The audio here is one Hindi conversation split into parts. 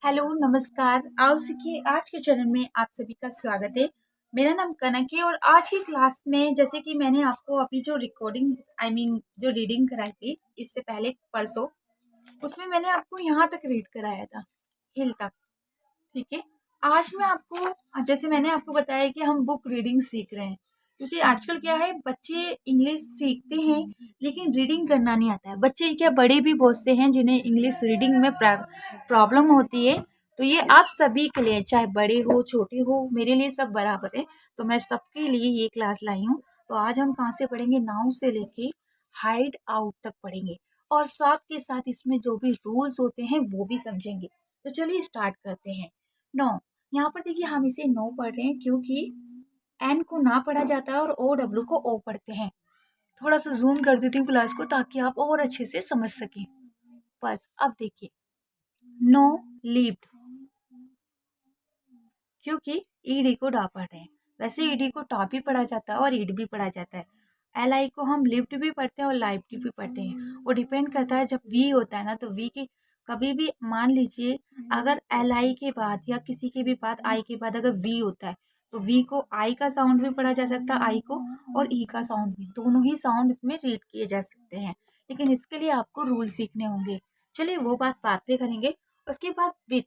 हेलो, नमस्कार। आओ सीखिए आज के चैनल में आप सभी का स्वागत है। मेरा नाम कनक है और आज की क्लास में जैसे कि मैंने आपको अभी जो रिकॉर्डिंग जो रीडिंग कराई थी इससे पहले परसों, उसमें मैंने आपको यहाँ तक रीड कराया था, हिल तक। ठीक है। आज मैं आपको जैसे मैंने आपको बताया कि हम बुक रीडिंग सीख रहे हैं, क्योंकि आजकल क्या है, बच्चे इंग्लिश सीखते हैं लेकिन रीडिंग करना नहीं आता है। बच्चे क्या, बड़े भी बहुत से हैं जिन्हें इंग्लिश रीडिंग में प्रॉब्लम होती है। तो ये आप सभी के लिए, चाहे बड़े हो छोटे हो, मेरे लिए सब बराबर है। तो मैं सबके लिए ये क्लास लाई हूँ। तो आज हम कहाँ से पढ़ेंगे, नाउ से लेके हाइड आउट तक पढ़ेंगे, और साथ के साथ इसमें जो भी रूल्स होते हैं वो भी समझेंगे। तो चलिए स्टार्ट करते हैं। नो, यहाँ पर देखिए हम इसे नो पढ़ रहे हैं क्योंकि एन को ना पढ़ा जाता है और ओ डब्ल्यू को ओ पढ़ते हैं। थोड़ा सा जूम कर देती हूँ क्लास को ताकि आप और अच्छे से समझ सकें। बस अब देखिए, नो लीव्ड, क्योंकि ईडी को डा पढ़ रहे हैं। वैसे ईडी को टॉप भी पढ़ा जाता है और ईड भी पढ़ा जाता है। एल आई को हम लिफ्ट भी पढ़ते हैं और लाइफ्ट भी पढ़ते हैं। वो डिपेंड करता है, जब वी होता है ना, तो वी के कभी भी मान लीजिए, अगर एल आई के बाद या किसी के भी बाद आई के बाद अगर वी होता है, तो वी को आई का साउंड भी पढ़ा जा सकता है, आई को, और ई का साउंड भी, दोनों ही साउंड इसमें रीड किए जा सकते हैं। लेकिन इसके लिए आपको रूल सीखने होंगे। चलिए वो बात बाद में करेंगे। उसके बाद विथ,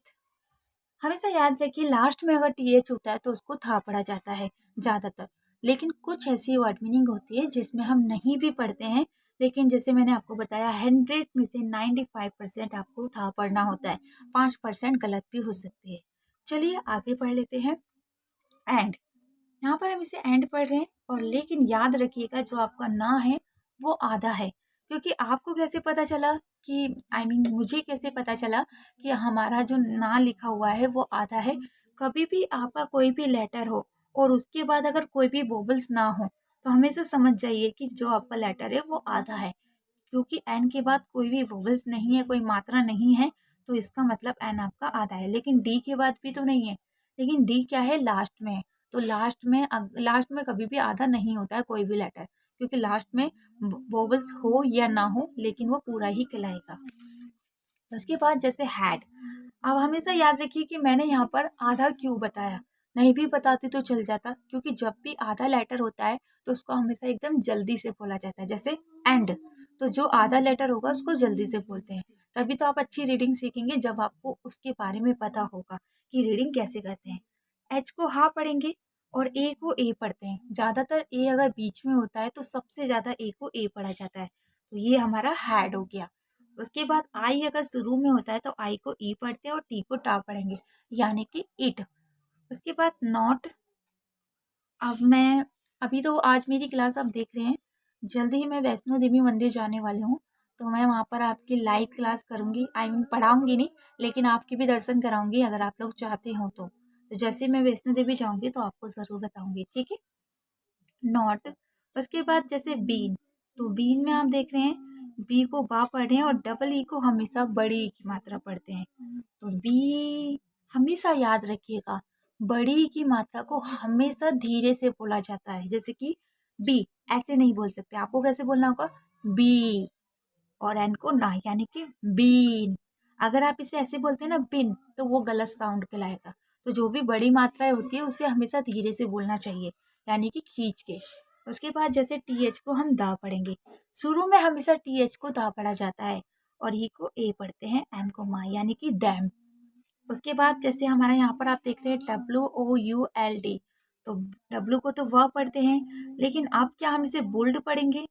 हमेशा याद रखिए लास्ट में अगर टीएच होता है तो उसको था पढ़ा जाता है ज़्यादातर। लेकिन कुछ ऐसी वर्ड मीनिंग होती है जिसमें हम नहीं भी पढ़ते हैं, लेकिन जैसे मैंने आपको बताया 100 में से 95% आपको था पढ़ना होता है, 5% गलत भी हो सकती है। चलिए आगे पढ़ लेते हैं। एंड, यहाँ पर हम इसे एंड पढ़ रहे हैं, और लेकिन याद रखिएगा जो आपका ना है वो आधा है। क्योंकि आपको कैसे पता चला कि मुझे कैसे पता चला कि हमारा जो ना लिखा हुआ है वो आधा है। कभी भी आपका कोई भी लेटर हो और उसके बाद अगर कोई भी वोबल्स ना हो, तो हमेशा समझ जाइए कि जो आपका लेटर है वो आधा है। क्योंकि एन के बाद कोई भी वोवल्स नहीं है, कोई मात्रा नहीं है, तो इसका मतलब एन आपका आधा है। लेकिन डी के बाद भी तो नहीं है, लेकिन डी क्या है, लास्ट में है। तो लास्ट में कभी भी आधा नहीं होता है कोई भी लेटर, क्योंकि लास्ट में वोवल्स हो या ना हो लेकिन वो पूरा ही कहलाएगा। उसके बाद जैसे हैड, अब हमेशा याद रखिए कि मैंने यहाँ पर आधा क्यों बताया। नहीं भी बताती तो चल जाता, क्योंकि जब भी आधा लेटर होता है तो उसको हमेशा एकदम जल्दी से बोला जाता है। जैसे एंड, तो जो आधा लेटर होगा उसको जल्दी से बोलते हैं। तभी तो आप अच्छी रीडिंग सीखेंगे जब आपको उसके बारे में पता होगा कि रीडिंग कैसे करते हैं। एच को हा पढ़ेंगे और ए को ए पढ़ते हैं। ज़्यादातर ए अगर बीच में होता है तो सबसे ज़्यादा ए को ए पढ़ा जाता है। तो ये हमारा हैड हो गया। उसके बाद आई अगर शुरू में होता है तो आई को ई पढ़ते हैं और टी को टा पढ़ेंगे, यानी कि इट। उसके बाद नॉट, अब मैं अभी तो आज मेरी क्लास आप देख रहे हैं, जल्दी ही मैं वैष्णो देवी मंदिर जाने वाली हूँ। तो मैं वहाँ पर आपकी लाइव क्लास करूँगी, पढ़ाऊँगी नहीं, लेकिन आपके भी दर्शन कराऊँगी अगर आप लोग चाहते हो तो जैसे मैं वैष्णो देवी जाऊँगी तो आपको ज़रूर बताऊँगी, ठीक है। नॉट, उसके बाद जैसे बीन, तो बीन में आप देख रहे हैं बी को बा पढ़ रहे हैं और डबल ई को हमेशा बड़ी ई की मात्रा पढ़ते हैं। तो बी, हमेशा याद रखिएगा बड़ी ई की मात्रा को हमेशा धीरे से बोला जाता है। जैसे कि बी ऐसे नहीं बोल सकते, आपको कैसे बोलना होगा, बी, और एन को ना, यानी कि बीन। अगर आप इसे ऐसे बोलते हैं ना, बिन, तो वो गलत साउंड कहलाएगा। तो जो भी बड़ी मात्राएं होती है उसे हमेशा धीरे से बोलना चाहिए, यानी कि खींच के। उसके बाद जैसे टी एच को हम दा पढ़ेंगे, शुरू में हमेशा टी एच को दा पढ़ा जाता है और ई को ए पढ़ते हैं, एम को मा, यानी कि दैम। उसके बाद जैसे हमारा यहाँ पर आप देख रहे हैं WOULD, तो डब्लू को तो वह पढ़ते हैं, लेकिन अब क्या हम इसे बोल्ड पढ़ेंगे,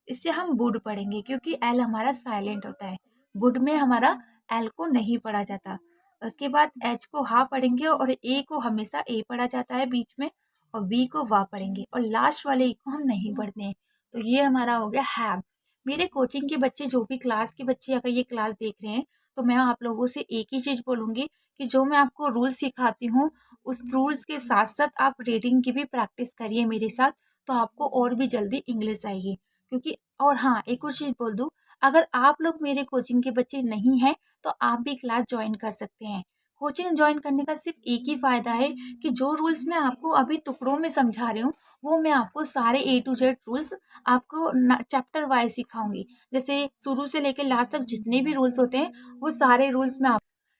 इससे हम वुड पढ़ेंगे, क्योंकि एल हमारा साइलेंट होता है। वुड में हमारा एल को नहीं पढ़ा जाता। उसके बाद एच को हा पढ़ेंगे और ए को हमेशा ए पढ़ा जाता है बीच में, और बी को वा पढ़ेंगे, और लास्ट वाले ई को हम नहीं पढ़ते हैं। तो ये हमारा हो गया हैव। मेरे कोचिंग के बच्चे, जो भी क्लास के बच्चे अगर ये क्लास देख रहे हैं, तो मैं आप लोगों से एक ही चीज़ बोलूँगी कि जो मैं आपको रूल्स सिखाती हूँ, उस रूल्स के साथ साथ आप रीडिंग की भी प्रैक्टिस करिए मेरे साथ, तो आपको और भी जल्दी इंग्लिश आएगी। क्योंकि, और हाँ, एक और चीज़ बोल दूँ, अगर आप लोग मेरे कोचिंग के बच्चे नहीं हैं तो आप भी क्लास ज्वाइन कर सकते हैं। कोचिंग ज्वाइन करने का सिर्फ एक ही फ़ायदा है कि जो रूल्स मैं आपको अभी टुकड़ों में समझा रही हूँ, वो मैं आपको सारे A to Z रूल्स आपको चैप्टर वाइज सिखाऊंगी। जैसे शुरू से लेकर लास्ट तक जितने भी रूल्स होते हैं, वो सारे रूल्स मैं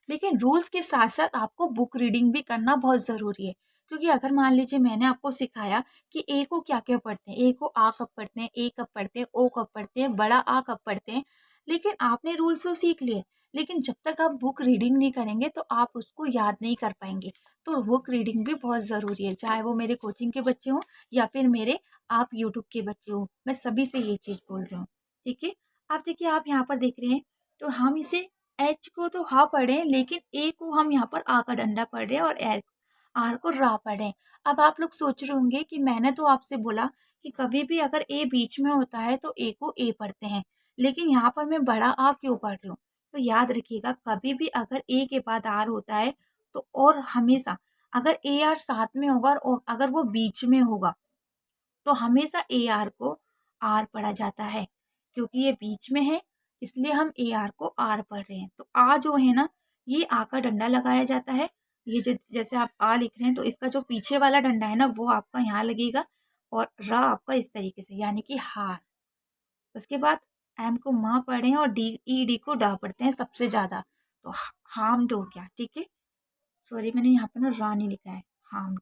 लेकिन रूल्स के साथ साथ आपको बुक रीडिंग भी करना बहुत ज़रूरी है। क्योंकि अगर मान लीजिए मैंने आपको सिखाया कि ए को क्या-क्या पढ़ते हैं, ए को आ कब पढ़ते हैं, ए कब पढ़ते हैं, ओ कब पढ़ते हैं, बड़ा आ कब पढ़ते हैं, लेकिन आपने रूल्स तो सीख लिए, लेकिन जब तक आप बुक रीडिंग नहीं करेंगे तो आप उसको याद नहीं कर पाएँगे। तो बुक रीडिंग भी बहुत ज़रूरी है, चाहे वो मेरे कोचिंग के बच्चे हों या फिर मेरे आप यूट्यूब के बच्चे हों, मैं सभी से ये चीज़ बोल रही हूँ, ठीक है? अब देखिए आप यहाँ पर देख रहे हैं, तो हम इसे एच को तो हा पढ़े हैं, लेकिन ए को हम यहाँ पर आ का डंडा पढ़ रहे हैं और एर आर को रा पढ़ रहे हैं। अब आप लोग सोच रहे होंगे कि मैंने तो आपसे बोला कि कभी भी अगर ए बीच में होता है तो ए को ए पढ़ते हैं, लेकिन यहाँ पर मैं बड़ा आ क्यों पढ़ रही हूँ? तो याद रखिएगा कभी भी अगर ए के बाद आर होता है तो और हमेशा अगर ए आर साथ में होगा और अगर वो बीच में होगा तो हमेशा ए आर को आर पढ़ा जाता है, क्योंकि ये बीच में है इसलिए हम ए आर को आर पढ़ रहे हैं। तो आ जो है ना, ये आ का डंडा लगाया जाता है। ये जो जैसे आप आ लिख रहे हैं तो इसका जो पीछे वाला डंडा है ना वो आपका यहाँ लगेगा और रा आपका इस तरीके से, यानी कि हार। उसके बाद एम को माँ पढ़े हैं और डी ई डी को डा पढ़ते हैं सबसे ज्यादा। तो हार्म्ड हो गया, ठीक है। सॉरी मैंने यहाँ पर ना रा नहीं लिखा है, हार्म्ड,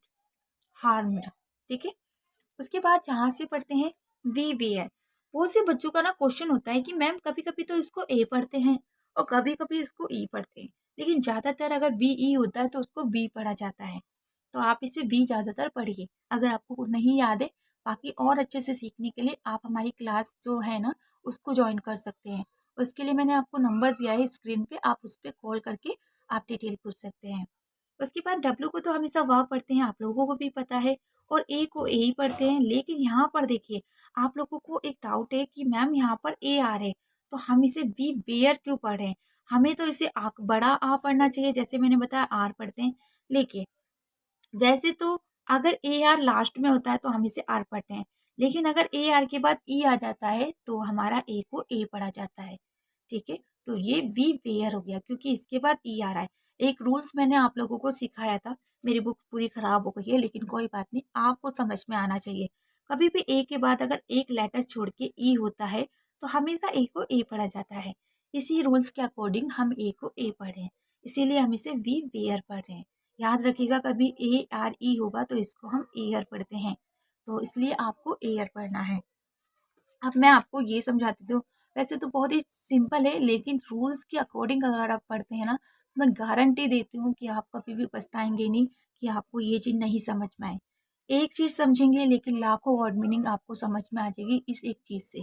हार्म्ड, ठीक है। उसके बाद जहाँ से पढ़ते हैं वी वेयर। बहुत से बच्चों का ना क्वेश्चन होता है कि मैम कभी कभी तो इसको ए पढ़ते हैं और कभी कभी इसको ई पढ़ते हैं, लेकिन ज़्यादातर अगर बी ई होता है तो उसको बी पढ़ा जाता है। तो आप इसे बी ज़्यादातर पढ़िए अगर आपको नहीं याद है। बाकी और अच्छे से सीखने के लिए आप हमारी क्लास जो है ना उसको ज्वाइन कर सकते हैं। उसके लिए मैंने आपको नंबर दिया है स्क्रीन पे, आप उस पर कॉल करके आप डिटेल पूछ सकते हैं। उसके बाद डब्लू को तो हमेशा वाह पढ़ते हैं, आप लोगों को भी पता है, और ए को ए ही पढ़ते हैं। लेकिन यहाँ पर देखिए आप लोगों को एक डाउट है कि मैम यहाँ पर ए आ रहे तो हम इसे बी वेयर क्यों पढ़ रहे हैं? हमें तो इसे आ बड़ा आ पढ़ना चाहिए, जैसे मैंने बताया आर पढ़ते हैं। लेकिन वैसे तो अगर ए आर लास्ट में होता है तो हम इसे आर पढ़ते हैं, लेकिन अगर ए आर के बाद ई आ जाता है तो हमारा ए को ए पढ़ा जाता है, ठीक है। तो ये वी वेयर हो गया क्योंकि इसके बाद ई आ रहा है। एक रूल्स मैंने आप लोगों को सिखाया था, मेरी बुक पूरी खराब हो गई है लेकिन कोई बात नहीं, आपको समझ में आना चाहिए। कभी भी ए के बाद अगर एक लेटर छोड़ के ई होता है तो हमेशा ए को ए पढ़ा जाता है। इसी रूल्स के अकॉर्डिंग हम ए को ए पढ़ रहे हैं, इसीलिए हम इसे वी वेयर पढ़ रहे हैं। याद रखिएगा कभी ए आर ई होगा तो इसको हम एयर पढ़ते हैं, तो इसलिए आपको एयर पढ़ना है। अब मैं आपको ये समझाती हूँ, वैसे तो बहुत ही सिंपल है लेकिन रूल्स के अकॉर्डिंग अगर आप पढ़ते हैं ना तो मैं गारंटी देती हूँ कि आप कभी भी पछताएंगे नहीं कि आपको ये चीज़ नहीं समझ में आए। एक चीज़ समझेंगे लेकिन लाखों वर्ड मीनिंग आपको समझ में आ जाएगी इस एक चीज़ से।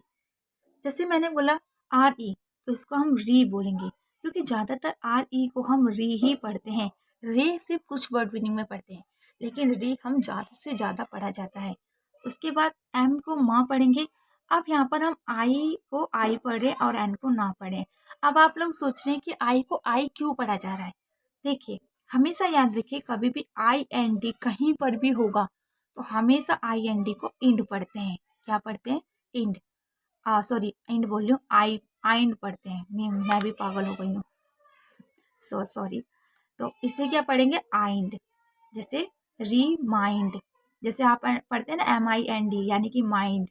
जैसे मैंने बोला आर ई, तो इसको हम री बोलेंगे क्योंकि ज़्यादातर आर ई को हम री ही पढ़ते हैं। रे सिर्फ कुछ वर्ड मीनिंग में पढ़ते हैं, लेकिन री हम ज़्यादा से ज़्यादा पढ़ा जाता है। उसके बाद एम को माँ पढ़ेंगे। अब यहाँ पर हम आई को आई पढ़े और एन को ना पढ़े। अब आप लोग सोच रहे हैं कि आई को आई क्यों पढ़ा जा रहा है? देखिए हमेशा याद रखिए कभी भी आई एन डी कहीं पर भी होगा तो हमेशा आई एन डी को इंड पढ़ते हैं। क्या पढ़ते हैं? इंड। सॉरी इंड बोल रही हूँ, आई आइंड पढ़ते हैं। मैं भी पागल हो गई हूँ, सो सॉरी। तो इसे क्या पढ़ेंगे? आइंड। जैसे रीमाइंड, जैसे आप पढ़ते हैं ना MIND यानी कि माइंड,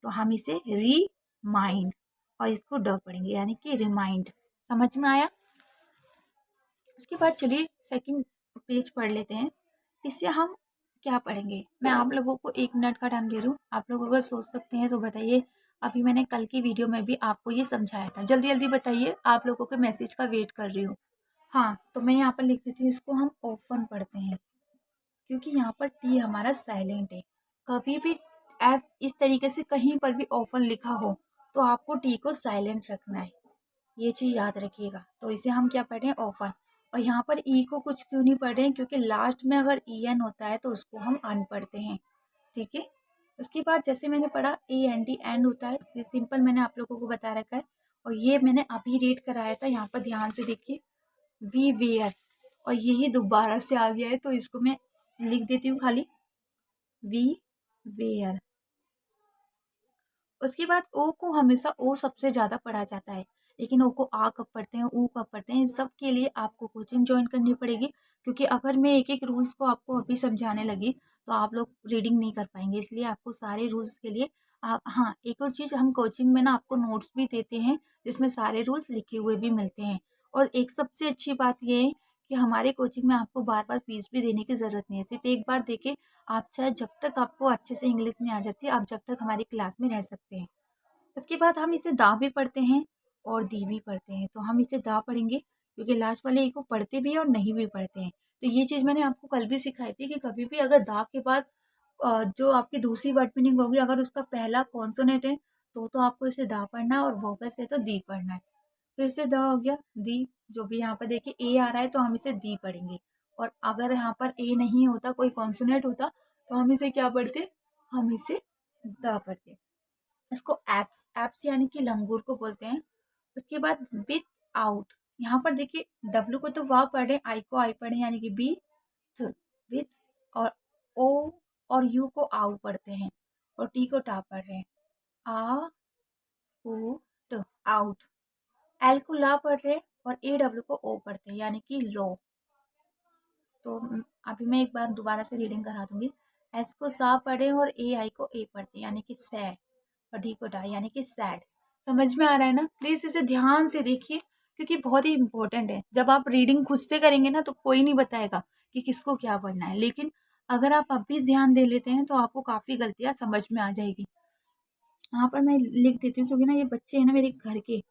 तो हम इसे रीमाइंड और इसको ड पढ़ेंगे यानी कि रिमाइंड। समझ में आया? उसके बाद चलिए सेकंड पेज पढ़ लेते हैं। इससे हम क्या पढ़ेंगे, मैं आप लोगों को 1 मिनट का टाइम दे दूँ, आप लोग अगर सोच सकते हैं तो बताइए। अभी मैंने कल की वीडियो में भी आपको ये समझाया था, जल्दी जल्दी बताइए, आप लोगों के मैसेज का वेट कर रही हूँ। हाँ तो मैं यहाँ पर लिख देती हूँ, इसको हम ऑफन पढ़ते हैं क्योंकि यहाँ पर टी हमारा साइलेंट है। कभी भी एफ इस तरीके से कहीं पर भी ऑफन लिखा हो तो आपको टी को साइलेंट रखना है, ये चीज़ याद रखिएगा। तो इसे हम क्या पढ़ रहे हैं? ऑफर। और यहाँ पर ई को कुछ क्यों नहीं पढ़ रहे हैं? क्योंकि लास्ट में अगर ई एन होता है तो उसको हम अन पढ़ते हैं, ठीक है। उसके बाद जैसे मैंने पढ़ा ए एन डी एंड होता है, ये सिंपल मैंने आप लोगों को बता रखा है और ये मैंने अभी रीड कराया था। यहाँ पर ध्यान से देखिए, वी वेयर, और यही दोबारा से आ गया है तो इसको मैं लिख देती हूँ खाली वी वेयर। उसके बाद ओ को हमेशा ओ सबसे ज़्यादा पढ़ा जाता है, लेकिन ओ को आ कब पढ़ते हैं, ऊ कब पढ़ते हैं, इन सब के लिए आपको कोचिंग ज्वाइन करनी पड़ेगी। क्योंकि अगर मैं एक एक रूल्स को आपको अभी समझाने लगी तो आप लोग रीडिंग नहीं कर पाएंगे, इसलिए आपको सारे रूल्स के लिए आप, हाँ एक और चीज़, हम कोचिंग में ना आपको नोट्स भी देते हैं जिसमें सारे रूल्स लिखे हुए भी मिलते हैं और एक सबसे अच्छी बात ये है कि हमारे कोचिंग में आपको बार बार फीस भी देने की ज़रूरत नहीं है। सिर्फ एक बार देके आप चाहे जब तक आपको अच्छे से इंग्लिश नहीं आ जाती, आप जब तक हमारी क्लास में रह सकते हैं। उसके बाद हम इसे दा भी पढ़ते हैं और दी भी पढ़ते हैं। तो हम इसे दा पढ़ेंगे क्योंकि लास्ट वाले एक को पढ़ते भी हैं और नहीं भी पढ़ते हैं। तो ये चीज़ मैंने आपको कल भी सिखाई थी कि कभी भी अगर दा के बाद जो आपकी दूसरी वर्ड मीनिंग होगी, अगर उसका पहला कॉन्सोनेंट है तो आपको इसे दा पढ़ना है, और वोवेल्स है तो दी पढ़ना है। फिर से द हो गया, दी, जो भी यहाँ पर देखिए ए आ रहा है तो हम इसे दी पढ़ेंगे। और अगर यहाँ पर ए नहीं होता, कोई कॉन्सोनेंट होता, तो हम इसे क्या पढ़ते, हम इसे द पढ़ते। इसको एप्स एप्स यानी कि लंगूर को बोलते हैं। उसके बाद विथ आउट, यहाँ पर देखिए डब्ल्यू को तो वाह पढ़े, आई को आई पढ़े यानी कि बी विथ, और ओ और यू को आउ पढ़ते हैं, और टी को टा पढ़ रहे हैं, आ ऊ ट आउट। एल को ला पढ़ रहे हैं और ए डब्ल्यू को ओ पढ़ते हैं यानी कि लो। तो अभी मैं एक बार दोबारा से रीडिंग करा दूंगी। एस को सा पढ़े और ए आई को ए पढ़ते यानी कि सैड, और डी को डा यानी कि सैड। समझ में आ रहा है ना? प्लीज इसे ध्यान से देखिए क्योंकि बहुत ही इंपॉर्टेंट है। जब आप रीडिंग खुद से करेंगे ना तो कोई नहीं बताएगा कि किसको क्या पढ़ना है, लेकिन अगर आप अभी ध्यान दे लेते हैं तो आपको काफी गलतियां समझ में आ जाएगी। यहाँ पर मैं लिख देती हूँ क्योंकि ना ये बच्चे हैं ना मेरे घर के,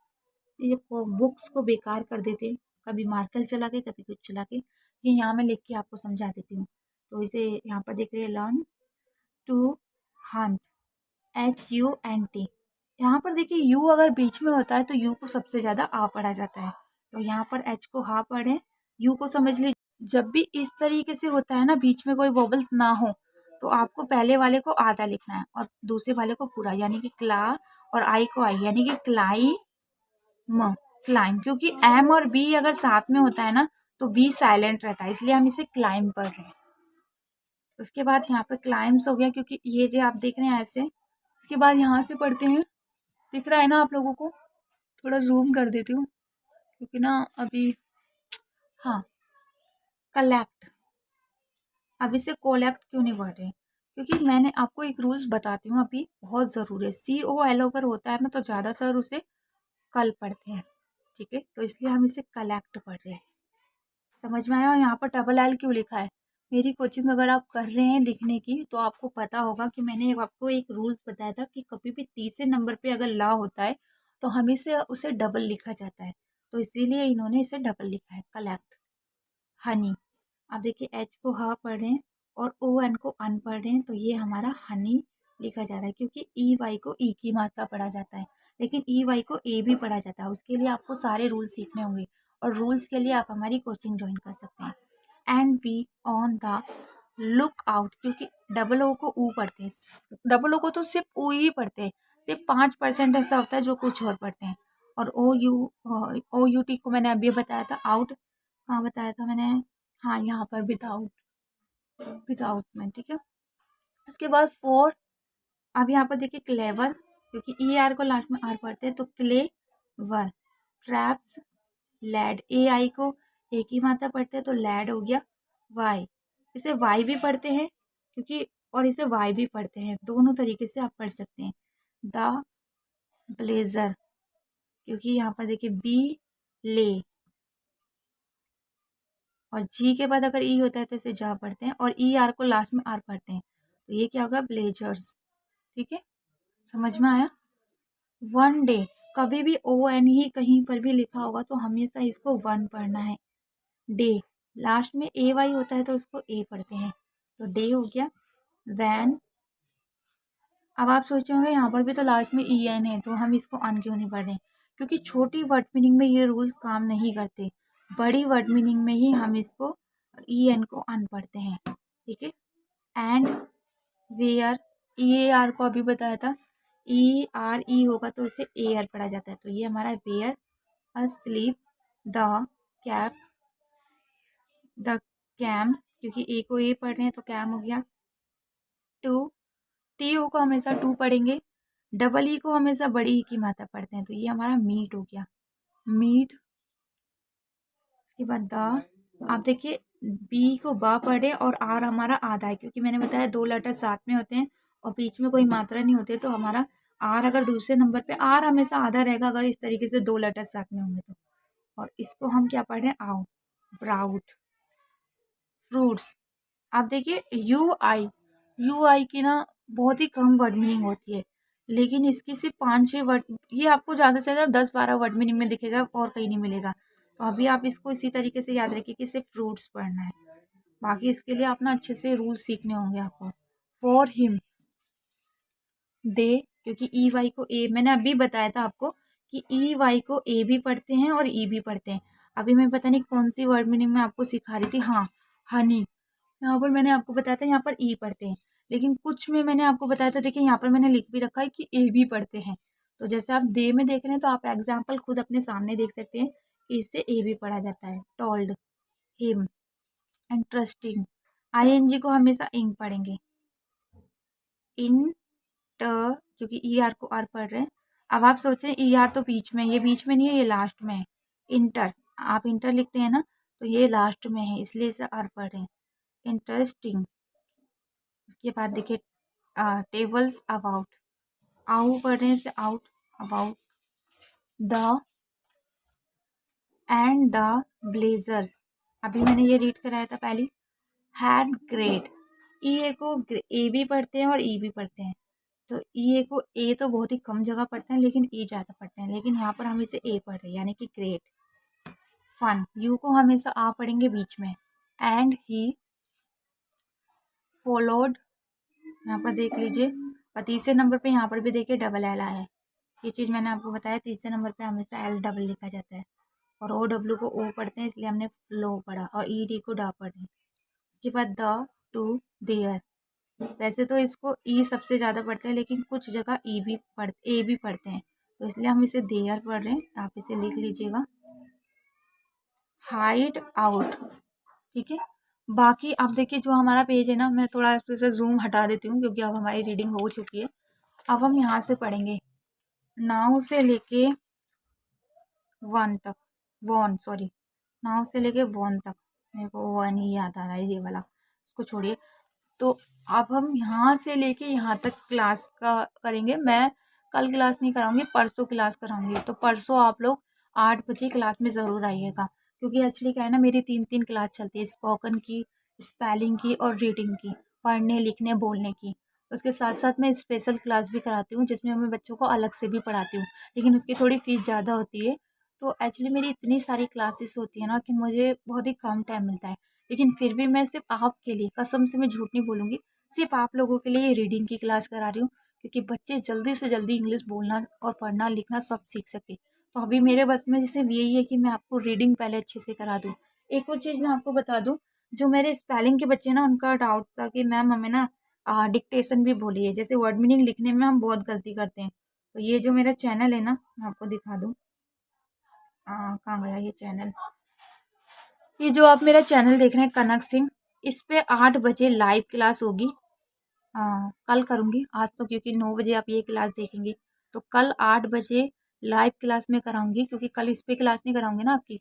ये बुक्स को बेकार कर देते हैं, कभी मार्कर चला के कभी कुछ चला के। ये यहाँ मैं लिख के आपको समझा देती हूँ। तो इसे यहाँ पर देख रहे हैं, लर्न टू हंट, HUNT। यहाँ पर देखिए यू अगर बीच में होता है तो यू को सबसे ज़्यादा आ पढ़ा जाता है, तो यहाँ पर एच को हा पढ़े, यू को समझ लीजिए। जब भी इस तरीके से होता है ना, बीच में कोई वोबल्स ना हो, तो आपको पहले वाले को आधा लिखना है और दूसरे वाले को पूरा, यानी कि क्ला, और आई को आई यानी कि क्लाई म, क्लाइम। क्योंकि एम और बी अगर साथ में होता है ना तो बी साइलेंट रहता है, इसलिए हम इसे क्लाइम पढ़ रहे हैं। उसके बाद यहाँ पे क्लाइम्स हो गया क्योंकि ये जो आप देख रहे हैं ऐसे। उसके बाद यहाँ से पढ़ते हैं, दिख रहा है ना आप लोगों को? थोड़ा जूम कर देती हूँ क्योंकि ना अभी, हाँ, कलेक्ट। अब इसे कोलेक्ट क्यों नहीं पढ़ रहे? क्योंकि मैंने आपको एक रूल्स बताती हूँ अभी, बहुत ज़रूरी है। COL अगर होता है ना तो ज़्यादातर उसे कल पढ़ते हैं, ठीक है? तो इसलिए हम इसे कलेक्ट पढ़ रहे हैं। समझ में आया? और यहाँ पर डबल एल क्यों लिखा है? मेरी कोचिंग अगर आप कर रहे हैं लिखने की तो आपको पता होगा कि मैंने आपको एक रूल्स बताया था कि कभी भी तीसरे नंबर पे अगर ला होता है तो हमें से उसे डबल लिखा जाता है, तो इसीलिए इन्होंने इसे डबल लिखा है, कलेक्ट। हनी, अब देखिए एच को हा पढ़ रहे हैं और ओ एन को अन पढ़ रहे हैं, तो ये हमारा हनी लिखा जा रहा है क्योंकि ई वाई को ई की मात्रा पढ़ा जाता है, लेकिन ई वाई को ए भी पढ़ा जाता है। उसके लिए आपको सारे रूल्स सीखने होंगे, और रूल्स के लिए आप हमारी कोचिंग ज्वाइन कर सकते हैं। And we on the look out, क्योंकि डबल ओ को ऊ पढ़ते हैं, डबल ओ को तो सिर्फ ऊ ही पढ़ते हैं, सिर्फ 5% ऐसा होता है जो कुछ और पढ़ते हैं। और O U T को मैंने अभी बताया था, आउट कहाँ बताया था मैंने? हाँ, यहाँ पर विदाउट, विदाउट में, ठीक है। उसके बाद फोर, अब यहाँ पर देखिए क्लेवर, क्योंकि ई आर को लास्ट में आर पढ़ते हैं तो क्ले वर। ट्रैप्स, लैड, ए आई को एक ही मात्रा पढ़ते हैं तो लैड हो गया। वाई, इसे वाई भी पढ़ते हैं क्योंकि, और इसे वाई भी पढ़ते हैं, दोनों तरीके से आप पढ़ सकते हैं। द ब्लेजर, क्योंकि यहाँ पर देखिए बी ले, और जी के बाद अगर ई होता है तो इसे जा पढ़ते हैं, और ई आर को लास्ट में आर पढ़ते हैं, तो ये क्या होगा? ब्लेजर्स, ठीक है? समझ में आया? वन डे, कभी भी ओ एन ही कहीं पर भी लिखा होगा तो हमेशा इसको वन पढ़ना है। डे, लास्ट में ए वाई होता है तो उसको ए पढ़ते हैं, तो डे हो गया। वैन, अब आप सोचोगे यहाँ पर भी तो लास्ट में ई एन है तो हम इसको अन क्यों नहीं पढ़ रहे? क्योंकि छोटी वर्ड मीनिंग में ये रूल्स काम नहीं करते, बड़ी वर्ड मीनिंग में ही हम इसको ई एन को अन पढ़ते हैं, ठीक है। एंड वेयर, ई आर को अभी बताया था, ई आर ई होगा तो इसे एयर पढ़ा जाता है, तो ये हमारा where asleep. The cap, the cam, क्योंकि ए को ए पढ़ रहे हैं तो कैम हो गया। टू, टी ओ को हमेशा टू पढ़ेंगे, डबल ई को हमेशा बड़ी ई की मात्रा पढ़ते हैं, तो ये हमारा मीट हो गया, मीट। उसके बाद द, आप देखिए बी को बा पढ़े और आर हमारा आधा है, क्योंकि मैंने बताया दो लेटर साथ में होते हैं और बीच में कोई मात्रा नहीं होती, तो हमारा आर अगर दूसरे नंबर पे, आर हमेशा आधा रहेगा अगर इस तरीके से दो लेटर साथ में होंगे तो। और इसको हम क्या पढ़ रहे हैं, आउ, ब्राउट, फ्रूट्स। आप देखिए यू आई की ना बहुत ही कम वर्ड मीनिंग होती है, लेकिन इसकी सिर्फ 5-6 वर्ड, ये आपको ज़्यादा से ज़्यादा 10-12 वर्ड मीनिंग में दिखेगा और कहीं नहीं मिलेगा। तो अभी आप इसको इसी तरीके से याद रखिए कि सिर्फ फ्रूट्स पढ़ना है। बाकी इसके लिए आप ना अच्छे से रूल सीखने होंगे आपको। फॉर हिम, दे, क्योंकि ई वाई को ए, मैंने अभी बताया था आपको कि ई वाई को ए भी पढ़ते हैं और ई भी पढ़ते हैं। अभी मैं पता नहीं कौन सी वर्ड मीनिंग में आपको सिखा रही थी, हाँ, हनी, यहाँ पर मैंने आपको बताया था यहाँ पर ई पढ़ते हैं, लेकिन कुछ में मैंने आपको बताया था, देखिए यहाँ पर मैंने लिख भी रखा है कि ए भी पढ़ते हैं। तो जैसे आप दे में देख रहे हैं तो आप एग्जाम्पल खुद अपने सामने देख सकते हैं कि इससे ए भी पढ़ा जाता है। टोल्ड, हिम, इंटरेस्टिंग, आईएनजी को हमेशा इंग पढ़ेंगे, इन, ट, क्योंकि ई आर को आर पढ़ रहे हैं। अब आप सोचें ई आर तो बीच में, ये बीच में नहीं है, ये लास्ट में है। इंटर, आप इंटर लिखते हैं ना, तो ये लास्ट में है, इसलिए इसे आर पढ़ रहे हैं। इंटरेस्टिंग, उसके बाद देखिए टेबल्स, अबाउट, आउ पढ़ रहे हैं इसे out, about, the end the blazers, अभी मैंने ये रीड कराया था पहले। हैड ग्रेट, ई ए को ए भी पढ़ते हैं और ई भी पढ़ते हैं, तो ई ए को ए तो बहुत ही कम जगह पढ़ते हैं लेकिन ई ज़्यादा पढ़ते हैं, लेकिन यहाँ पर हम इसे ए पढ़ रहे हैं यानी कि ग्रेट। फन, यू को हमेशा आ पढ़ेंगे बीच में। एंड ही फॉलोड, यहाँ पर देख लीजिए, और तीसरे नंबर पे यहाँ पर भी देखिए डबल एल आया है, ये चीज़ मैंने आपको बताया, तीसरे नंबर पे हमेशा एल डबल लिखा जाता है, और ओ डब्ल्यू को ओ पढ़ते हैं इसलिए हमने लो पढ़ा, और ई डी को डा पढ़े। उसके बाद द, टू, देयर, वैसे तो इसको ई सबसे ज़्यादा पढ़ते हैं लेकिन कुछ जगह ए भी पढ़ते हैं, तो इसलिए हम इसे देयर पढ़ रहे हैं, आप इसे लिख लीजिएगा। हाइड आउट, ठीक है। बाकी आप देखिए जो हमारा पेज है ना, मैं थोड़ा इसे जूम हटा देती हूँ क्योंकि अब हमारी रीडिंग हो चुकी है। अब हम यहाँ से पढ़ेंगे नाउ से लेके वन तक, वन, सॉरी, नाउ से लेके वन तक, मेरे को वन ही याद आ रहा है, ये वाला, उसको छोड़िए। तो अब हम यहाँ से लेके यहाँ तक क्लास का करेंगे। मैं कल क्लास नहीं कराऊंगी, परसों क्लास कराऊंगी, तो परसों आप लोग 8 बजे क्लास में ज़रूर आइएगा, क्योंकि एक्चुअली क्या है ना, मेरी 3-3 क्लास चलती है, स्पोकन की, स्पेलिंग की और रीडिंग की, पढ़ने लिखने बोलने की। उसके साथ साथ मैं स्पेशल क्लास भी कराती हूँ जिसमें मैं बच्चों को अलग से भी पढ़ाती हूँ, लेकिन उसकी थोड़ी फ़ीस ज़्यादा होती है। तो एक्चुअली मेरी इतनी सारी क्लासेस होती है ना कि मुझे बहुत ही कम टाइम मिलता है, लेकिन फिर भी मैं सिर्फ आपके लिए, कसम से मैं झूठ नहीं बोलूँगी, सिर्फ आप लोगों के लिए रीडिंग की क्लास करा रही हूँ, क्योंकि बच्चे जल्दी से जल्दी इंग्लिश बोलना और पढ़ना लिखना सब सीख सके। तो अभी मेरे बस में सिर्फ यही है कि मैं आपको रीडिंग पहले अच्छे से करा दूँ। एक और चीज़ मैं आपको बता दूँ, जो मेरे स्पेलिंग के बच्चे ना, उनका डाउट था कि मैम हमें ना डिक्टेशन भी बोलिए, जैसे वर्ड मीनिंग लिखने में हम बहुत गलती करते हैं। तो ये जो मेरा चैनल है ना, मैं आपको दिखा दूँ, कहाँ गया ये चैनल, ये जो आप मेरा चैनल देख रहे हैं कनक सिंह, इस पे 8 बजे लाइव क्लास होगी। कल करूँगी, आज तो क्योंकि 9 बजे आप ये क्लास देखेंगे, तो कल 8 बजे लाइव क्लास में कराऊंगी, क्योंकि कल इस पे क्लास नहीं कराऊंगी ना आपकी,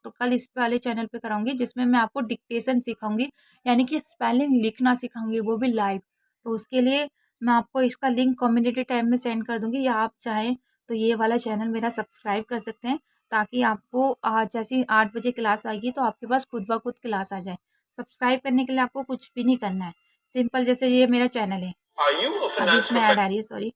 तो कल इस वाले चैनल पे कराऊंगी जिसमें मैं आपको डिक्टेशन सिखाऊंगी, यानी कि स्पेलिंग लिखना सिखाऊंगी, वो भी लाइव। तो उसके लिए मैं आपको इसका लिंक कम्युनिटी टैब में सेंड कर दूंगी, या आप चाहें तो ये वाला चैनल मेरा सब्सक्राइब कर सकते हैं, ताकि आपको जैसे 8 बजे क्लास आएगी तो आपके पास खुद ब खुद क्लास आ जाए। सब्सक्राइब करने के लिए आपको कुछ भी नहीं करना है, सिंपल, जैसे ये मेरा चैनल है, अभी इसमें ऐड आ रही है, सॉरी,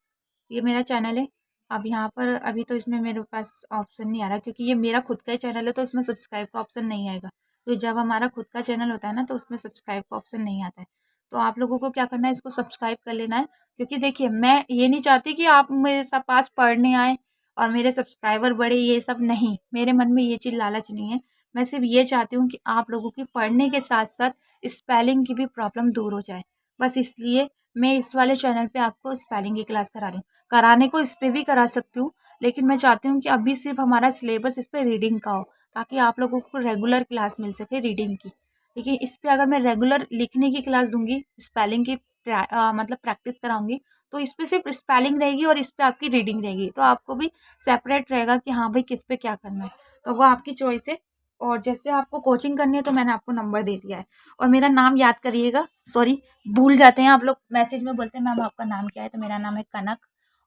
ये मेरा चैनल है। अब यहाँ पर अभी तो इसमें मेरे पास ऑप्शन नहीं आ रहा, क्योंकि ये मेरा खुद का ही चैनल है, तो इसमें सब्सक्राइब का ऑप्शन नहीं आएगा। तो जब हमारा खुद का चैनल होता है ना, तो उसमें सब्सक्राइब का ऑप्शन नहीं आता है। तो आप लोगों को क्या करना है, इसको सब्सक्राइब कर लेना है, क्योंकि देखिए मैं ये नहीं चाहती कि आप मेरे साथ पास पढ़ने आए और मेरे सब्सक्राइबर बढ़े, ये सब नहीं, मेरे मन में ये चीज़ लालच नहीं है। मैं सिर्फ ये चाहती हूँ कि आप लोगों की पढ़ने के साथ साथ स्पेलिंग की भी प्रॉब्लम दूर हो जाए, बस इसलिए मैं इस वाले चैनल पे आपको स्पेलिंग की क्लास करा रही हूँ। कराने को इस पे भी करा सकती हूँ, लेकिन मैं चाहती हूँ कि अभी सिर्फ हमारा सिलेबस इस पे रीडिंग का हो, ताकि आप लोगों को रेगुलर क्लास मिल सके रीडिंग की। लेकिन इस पे अगर मैं रेगुलर लिखने की क्लास दूंगी, स्पेलिंग की मतलब प्रैक्टिस कराऊंगी, तो इस पे सिर्फ स्पेलिंग रहेगी और इस पे आपकी रीडिंग रहेगी, तो आपको भी सेपरेट रहेगा कि हाँ भाई किस पे क्या करना है, तो वो आपकी चॉइस है। और जैसे आपको कोचिंग करनी है तो मैंने आपको नंबर दे दिया है, और मेरा नाम याद करिएगा, सॉरी, भूल जाते हैं आप लोग, मैसेज में बोलते हैं मैम आपका नाम क्या है, तो मेरा नाम है कनक,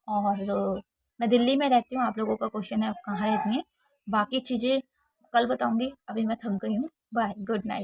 और मैं दिल्ली में रहती हूँ। आप लोगों का क्वेश्चन है आप कहाँ रहती हैं, बाकी चीज़ें कल बताऊंगी, अभी मैं थक गई हूँ। Bye, good night.